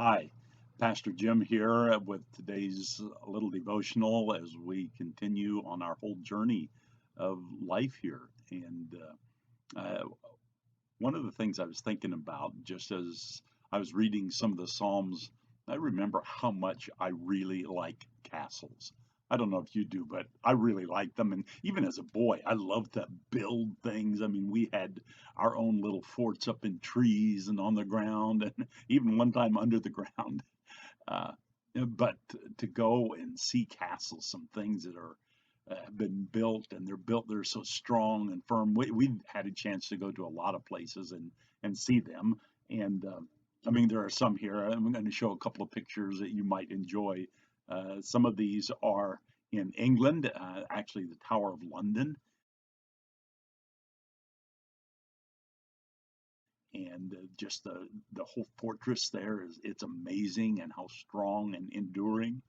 Hi, Pastor Jim here with today's little devotional as we continue on our whole journey of life here. One of the things I was thinking about just as I was reading some of the Psalms, I remember how much I really like castles. I don't know if you do, but I really like them. And even as a boy, I loved to build things. I mean, we had our own little forts up in trees and on the ground, and even one time under the ground. Uh, but to go and see castles, some things that are have been built and they're so strong and firm. We've had a chance to go to a lot of places and see them. And I mean, there are some here. I'm going to show a couple of pictures that you might enjoy. Some of these are in England, actually the Tower of London, and just the whole fortress there is it's amazing and how strong and enduring.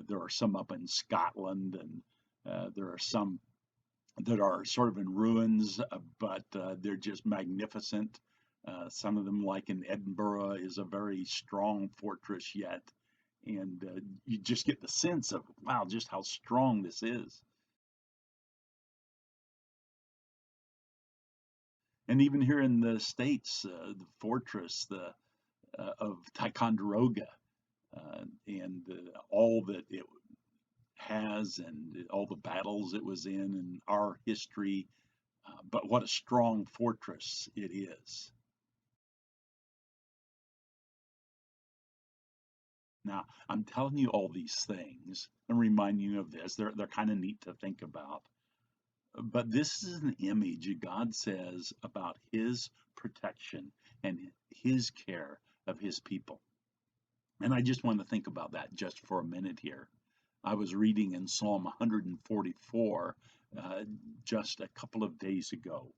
There are some up in Scotland, and there are some that are sort of in ruins, but they're just magnificent. Some of them, like in Edinburgh, is a very strong fortress yet. And you just get the sense of, wow, just how strong this is. And even here in the States, the fortress of Ticonderoga, and all that it has and all the battles it was in our history. But what a strong fortress it is. Now, I'm telling you all these things and reminding you of this. They're kind of neat to think about. But this is an image God says about his protection and his care of his people. And I just want to think about that just for a minute here. I was reading in Psalm 144 uh, just a couple of days ago.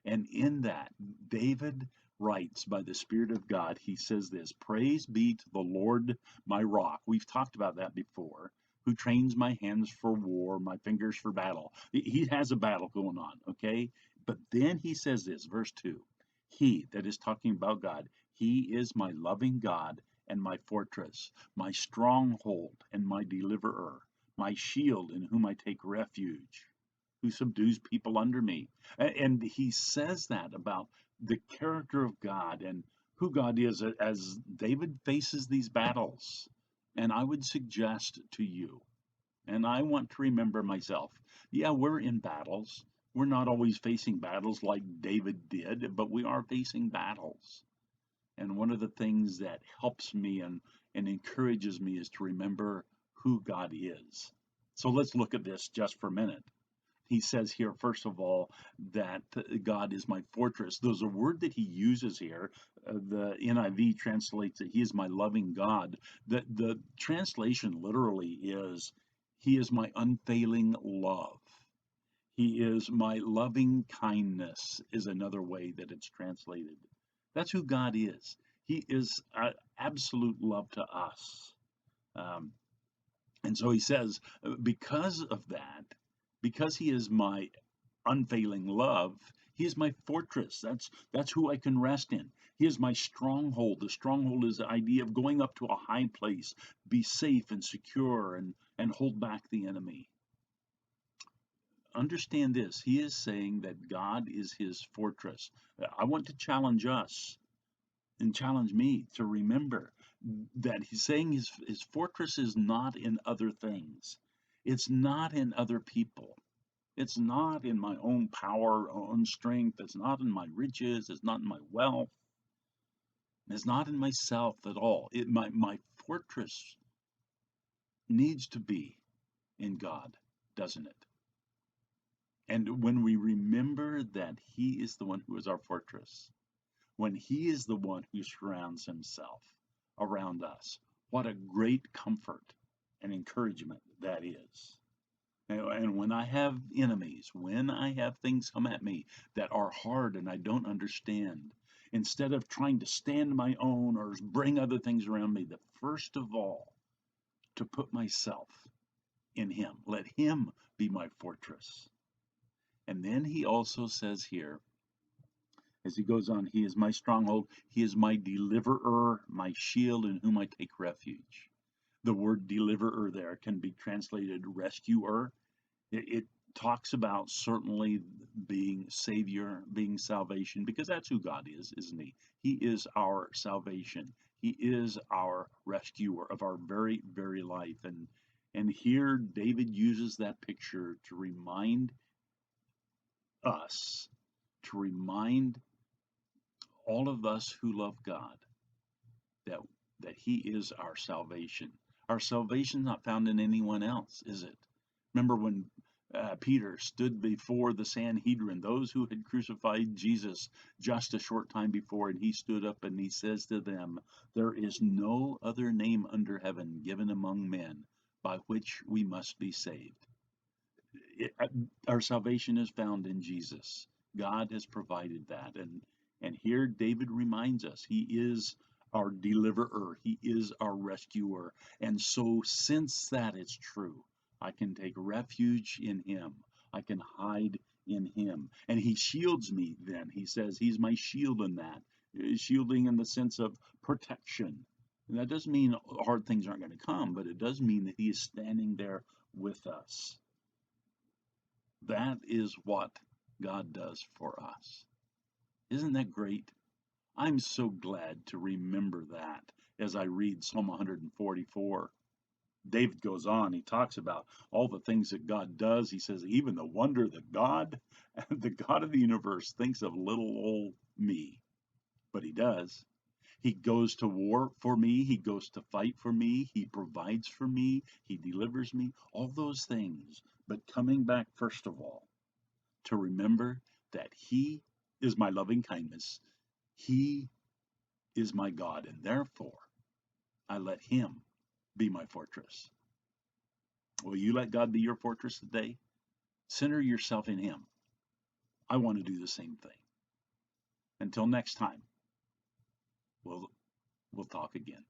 And in that, David writes by the Spirit of God, he says this: Praise be to the Lord, my rock. We've talked about that before. Who trains my hands for war, my fingers for battle. He has a battle going on, okay? But then he says this, verse 2: He, that is talking about God, he is my loving God and my fortress, my stronghold and my deliverer, my shield in whom I take refuge, who subdues people under me. And he says that about the character of God and who God is as David faces these battles. And I would suggest to you, and I want to remember myself, yeah, we're in battles. We're not always facing battles like David did, but we are facing battles. And one of the things that helps me and encourages me is to remember who God is. So let's look at this just for a minute. He says here, first of all, that God is my fortress. There's a word that he uses here. The NIV translates it, he is my loving God. The translation literally is, he is my unfailing love. He is my loving kindness, is another way that it's translated. That's who God is. He is absolute love to us. Um, and so he says, because of that, because he is my unfailing love, he is my fortress. That's who I can rest in. He is my stronghold. The stronghold is the idea of going up to a high place, be safe and secure, and hold back the enemy. Understand this. He is saying that God is his fortress. I want to challenge us and challenge me to remember that he's saying his fortress is not in other things. It's not in other people. It's not in my own power, own strength. It's not in my riches. It's not in my wealth. It's not in myself at all. My fortress needs to be in God, doesn't it? And when we remember that he is the one who is our fortress, when he is the one who surrounds himself around us, what a great comfort and encouragement that is. And when I have enemies, when I have things come at me that are hard and I don't understand, instead of trying to stand my own or bring other things around me, the first of all, to put myself in him. Let him be my fortress. And then he also says here, As he goes on, he is my stronghold, he is my deliverer, my shield in whom I take refuge. The word deliverer there can be translated rescuer. It talks about certainly being Savior, being salvation, because that's who God is, isn't He? He is our salvation. He is our rescuer of our very, very life. And here David uses that picture to remind us, to remind all of us who love God that that He is our salvation. Our salvation is not found in anyone else, is it? Remember when Peter stood before the Sanhedrin, those who had crucified Jesus just a short time before, and he stood up and he says to them, "There is no other name under heaven given among men by which we must be saved." it, uh, our salvation is found in Jesus. God has provided that, and here David reminds us he is our deliverer, he is our rescuer, and so since that is true, I can take refuge in him. I can hide in him, and he shields me. Then he says he's my shield in that, shielding in the sense of protection. And that doesn't mean hard things aren't going to come, but it does mean that he is standing there with us. That is what God does for us. Isn't that great? I'm so glad to remember that as I read Psalm 144. David goes on, he talks about all the things that God does. He says, even the wonder that God, the God of the universe, thinks of little old me. But he does. He goes to war for me. He goes to fight for me. He provides for me. He delivers me. All those things. But coming back, first of all, to remember that He is my loving kindness. He is my God, and therefore I let Him be my fortress. Will you let God be your fortress today? Center yourself in Him. I want to do the same thing. Until next time, we'll talk again.